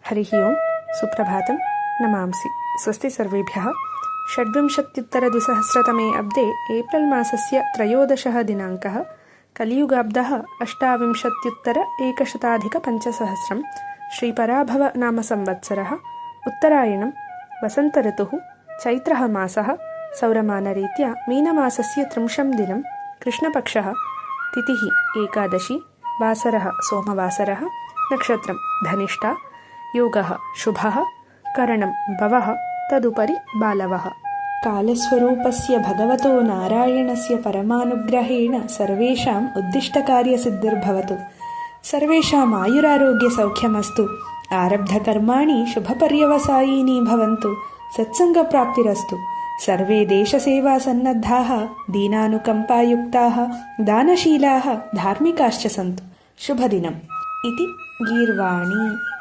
हरिः ओं सुप्रभातं नमांसि। स्वस्ति सर्वेभ्यः। 26-द्विसहस्रतमे अब्दे एप्रिल् मासस्य 13 दिनाङ्कः। कलियुगाब्दः 28-100 श्रीपराभव नाम संवत्सरः। उत्तरायणं वसन्तऋतुः। चैत्रः मासः। सौरमानरीत्या मीनमासस्य 30 दिनं। कृष्णपक्षः। तिथिः एकादशी। वासरः सोमवासरः। नक्षत्रं धनिष्ठा। योगः शुभः। करणं भवः। तदुपरि बालवः। कालस्वरूपस्य भगवतो नारायणस्य परमानुग्रहेण सर्वेषाम् उद्दिष्टकार्यसिद्धिर्भवतु। सर्वेषाम् आयुरारोग्यसौख्यमस्तु। आरब्धकर्माणि शुभपर्यवसायिनी भवन्तु। सत्सङ्गप्राप्तिरस्तु। सर्वे देशसेवासन्नद्धाः दीनानुकम्पायुक्ताः दानशीलाः धार्मिकाश्च सन्तु। शुभदिनम् इति गीर्वाणी।